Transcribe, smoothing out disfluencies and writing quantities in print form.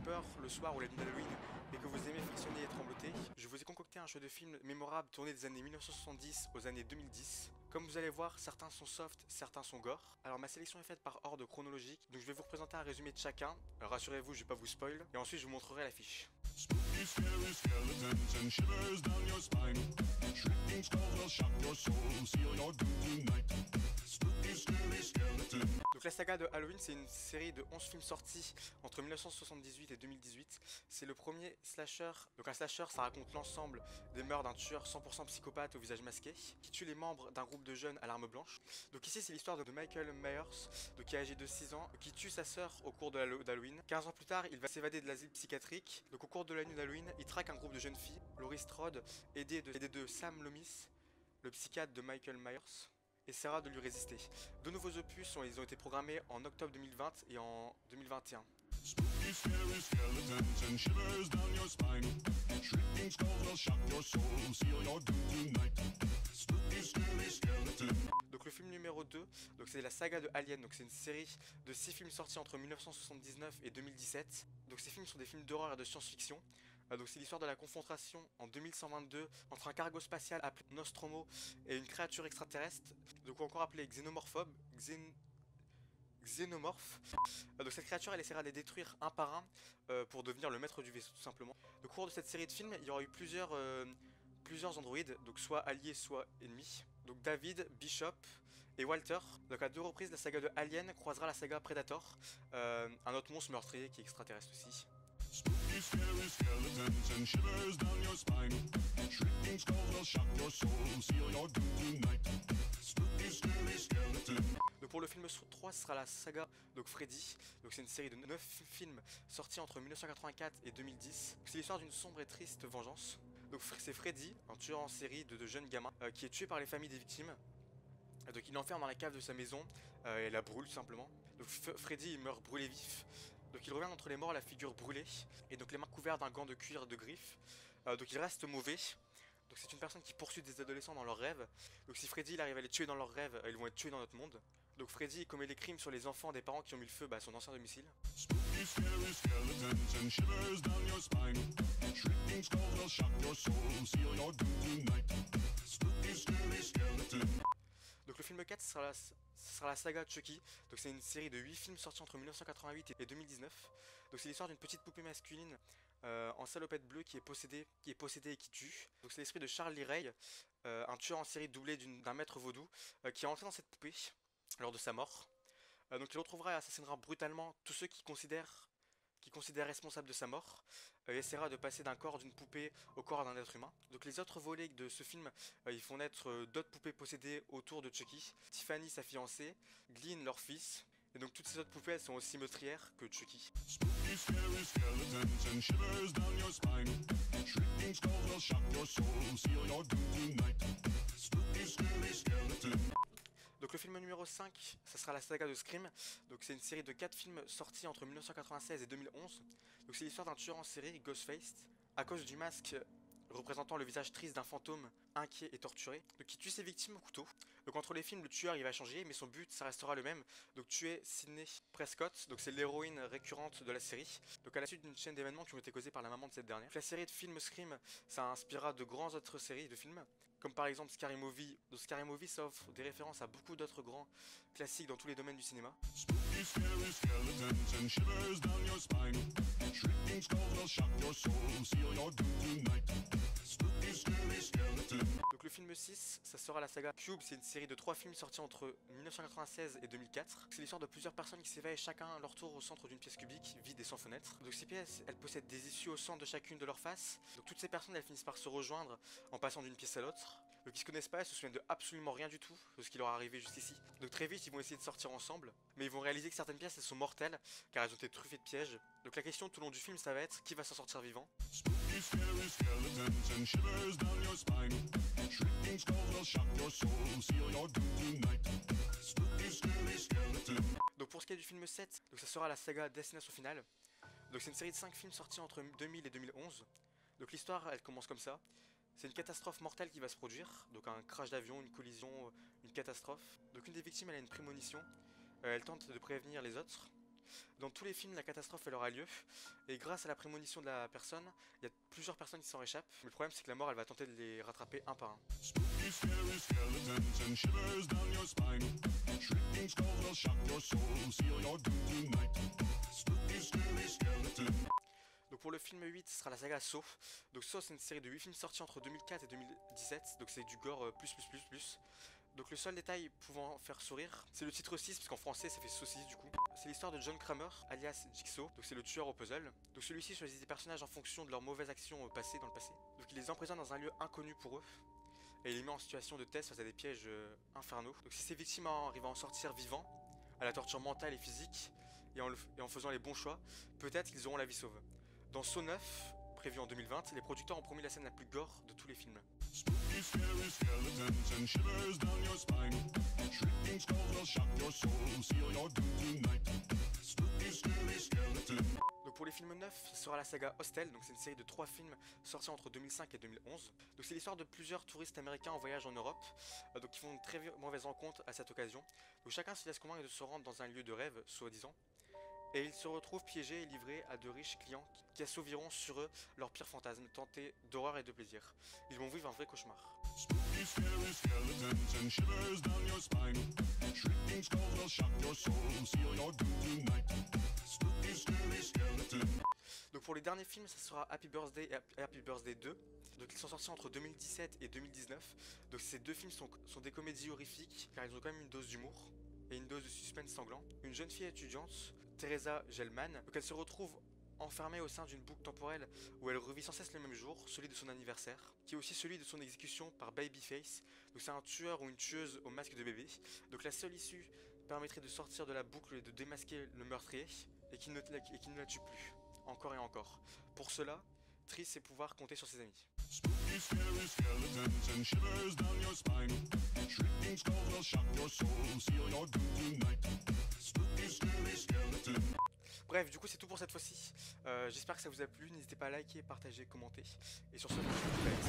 peur le soir ou la nuit d'Halloween et que vous aimez frictionner et trembloter, je vous ai concocté un jeu de films mémorable tourné des années 1970 aux années 2010. Comme vous allez voir, certains sont soft, certains sont gore. Alors ma sélection est faite par ordre chronologique, donc je vais vous représenter un résumé de chacun. Rassurez-vous, je vais pas vous spoil, et ensuite je vous montrerai l'affiche. Spooky, scary skeletons and shivers down your spine. Shrieking skulls will shock your soul, seal your doom tonight. Spooky, scary skeleton. Donc la saga de Halloween, c'est une série de 11 films sortis entre 1978 et 2018. C'est le premier slasher. Donc un slasher, ça raconte l'ensemble des meurtres d'un tueur 100% psychopathe au visage masqué, qui tue les membres d'un groupe de jeunes à l'arme blanche. Donc ici, c'est l'histoire de Michael Myers, qui est âgé de 6 ans, qui tue sa sœur au cours d'Halloween. 15 ans plus tard, il va s'évader de l'asile psychiatrique. Donc au cours de la nuit d'Halloween, il traque un groupe de jeunes filles, Laurie Strode, aidée de Sam Loomis, le psychiatre de Michael Myers, essaiera de lui résister. Deux nouveaux opus ils ont été programmés en octobre 2020 et en 2021. Spooky, scary skeletons and shivers down your spine. Shrieking skulls will shock your soul, seal your doom tonight. Spooky, scary skeleton. Donc le film numéro 2, c'est la saga de Alien, donc c'est une série de 6 films sortis entre 1979 et 2017. Donc ces films sont des films d'horreur et de science-fiction. Donc c'est l'histoire de la confrontation en 2122 entre un cargo spatial appelé Nostromo et une créature extraterrestre, donc encore appelée Xénomorphe. Donc cette créature, elle essaiera de les détruire un par un pour devenir le maître du vaisseau tout simplement. Au cours de cette série de films, il y aura eu plusieurs androïdes, donc soit alliés soit ennemis. Donc David, Bishop et Walter. Donc à deux reprises, la saga de Alien croisera la saga Predator, un autre monstre meurtrier qui est extraterrestre aussi. Spooky, scary skeletons and shivers down your spine. Shrieking skulls will shock your soul, seal your doom tonight. Spooky, scary skeleton. Donc pour le film 3, ce sera la saga Freddy. Donc c'est une série de 9 films sortis entre 1984 et 2010. C'est l'histoire d'une sombre et triste vengeance. Donc c'est Freddy, un tueur en série de jeunes gamins, qui est tué par les familles des victimes. Donc il l'enferme dans la cave de sa maison et la brûle tout simplement. Donc Freddy il meurt brûlé vif. Donc il revient entre les morts la figure brûlée et donc les mains couvertes d'un gant de cuir de griffes. Donc il reste mauvais. Donc c'est une personne qui poursuit des adolescents dans leurs rêves. Donc si Freddy il arrive à les tuer dans leurs rêves, ils vont être tués dans notre monde. Donc Freddy commet les crimes sur les enfants des parents qui ont mis le feu à son ancien domicile. Spooky, scary skeletons and shivers down your spine. Shrieking skulls will shock your soul, seal your doom tonight. Spooky, scary skeleton. Donc le film 4 ce sera la saga Chucky. Donc c'est une série de 8 films sortis entre 1988 et 2019. Donc c'est l'histoire d'une petite poupée masculine en salopette bleue qui est possédée et qui tue. Donc c'est l'esprit de Charlie Ray, un tueur en série doublé d'un maître vaudou qui est entré dans cette poupée lors de sa mort. Donc il retrouvera et assassinera brutalement tous ceux qui considère responsable de sa mort, et essaiera de passer d'un corps d'une poupée au corps d'un être humain. Donc les autres volets de ce film, ils font naître d'autres poupées possédées autour de Chucky. Tiffany, sa fiancée, Glenn, leur fils, et donc toutes ces autres poupées, elles sont aussi meurtrières que Chucky. Spooky, scary skeletons and shivers down your spine. Shrieking skulls will shock your soul, seal your doom tonight. Spooky, scary skeleton. Donc le film numéro 5, ça sera la saga de Scream. Donc c'est une série de 4 films sortis entre 1996 et 2011. Donc c'est l'histoire d'un tueur en série, Ghostface, à cause du masque représentant le visage triste d'un fantôme inquiet et torturé, donc qui tue ses victimes au couteau. Donc entre les films, le tueur il va changer, mais son but ça restera le même, donc tuer Sidney Prescott, donc c'est l'héroïne récurrente de la série, donc à la suite d'une chaîne d'événements qui ont été causés par la maman de cette dernière. La série de films Scream, ça inspirera de grands autres séries de films, comme par exemple Scary Movie. Donc Scary Movie ça offre des références à beaucoup d'autres grands classiques dans tous les domaines du cinéma. Spooky, scary skeletons and shivers down your spine. Shrieking skulls will shock your soul, seal your doom tonight. Spooky, scary skeleton. Donc le film 6, ça sera la saga Cube, c'est une série de 3 films sortis entre 1996 et 2004. C'est l'histoire de plusieurs personnes qui s'éveillent chacun à leur tour au centre d'une pièce cubique, vide et sans fenêtre. Donc ces pièces, elles possèdent des issues au centre de chacune de leurs faces. Donc toutes ces personnes, elles finissent par se rejoindre en passant d'une pièce à l'autre. Donc ils se connaissent pas, elles se souviennent de absolument rien du tout de ce qui leur est arrivé jusqu'ici. Donc très vite, ils vont essayer de sortir ensemble, mais ils vont réaliser que certaines pièces, elles sont mortelles, car elles ont été truffées de pièges. Donc la question tout au long du film, ça va être qui va s'en sortir vivant. Spooky, scary skeletons and shivers down your spine. Shrieking skulls will shock your soul, seal your doom tonight. Spooky, scary skeleton. Donc pour ce qui est du film 7, donc ça sera la saga Destination Finale. Donc c'est une série de 5 films sortis entre 2000 et 2011. Donc l'histoire, elle commence comme ça. C'est une catastrophe mortelle qui va se produire, donc un crash d'avion, une collision, une catastrophe. Donc une des victimes, elle a une prémonition, elle tente de prévenir les autres. Dans tous les films, la catastrophe elle aura lieu, et grâce à la prémonition de la personne, il y a plusieurs personnes qui s'en réchappent, mais le problème c'est que la mort elle va tenter de les rattraper un par un. Spooky, scary skeletons and shivers down your spine. Shrieking skulls will shock your soul, seal your doom tonight. Spooky, scary skeletons. Donc pour le film 8, ce sera la saga Saw. Donc Saw c'est une série de 8 films sortis entre 2004 et 2017, donc c'est du gore plus. Donc le seul détail pouvant faire sourire, c'est le titre 6, parce qu'en français ça fait saucisse du coup. C'est l'histoire de John Kramer, alias Jigsaw, donc c'est le tueur au puzzle. Donc celui-ci choisit des personnages en fonction de leurs mauvaises actions dans le passé. Donc il les emprisonne dans un lieu inconnu pour eux, et il les met en situation de test face à des pièges infernaux. Donc si ces victimes arrivent à en sortir vivants, à la torture mentale et physique, et en faisant les bons choix, peut-être qu'ils auront la vie sauve. Dans Saw 9, prévu en 2020, les producteurs ont promis la scène la plus gore de tous les films. Spooky, scary skeletons and shivers down your spine. Shrieking skulls will shock your soul, seal your doom tonight. Spooky, scary skeletons. Donc pour les films 9, ce sera la saga Hostel, donc c'est une série de 3 films sortis entre 2005 et 2011. Donc c'est l'histoire de plusieurs touristes américains en voyage en Europe, donc qui font une très mauvaise rencontre à cette occasion. Donc chacun se laisse convaincre de se rendre dans un lieu de rêve, soi-disant, et ils se retrouvent piégés et livrés à de riches clients qui assouviront sur eux leurs pires fantasmes, tentés d'horreur et de plaisir. Ils vont vivre un vrai cauchemar. Spooky, scary skeletons and shivers down your spine. Shrieking skulls will shock your soul, seal your doom tonight. Spooky, scary skeletons. Donc pour les derniers films, ça sera Happy Birthday et Happy Birthday 2. Donc ils sont sortis entre 2017 et 2019. Donc ces deux films sont des comédies horrifiques, car ils ont quand même une dose d'humour et une dose de suspense sanglant. Une jeune fille étudiante, Teresa Gelman, donc elle se retrouve enfermée au sein d'une boucle temporelle où elle revit sans cesse le même jour, celui de son anniversaire, qui est aussi celui de son exécution par Babyface. Donc c'est un tueur ou une tueuse au masque de bébé. Donc la seule issue permettrait de sortir de la boucle et de démasquer le meurtrier, et qui ne la tue plus, encore et encore. Pour cela, Trish sait pouvoir compter sur ses amis. Spooky, scary skeletons and shivers down your spine. Shrieking skulls will shock your soul, seal your doom tonight. Spooky, scary skeletons. Bref, du coup c'est tout pour cette fois-ci. J'espère que ça vous a plu, n'hésitez pas à liker, partager, commenter. Et sur ce, je vous laisse.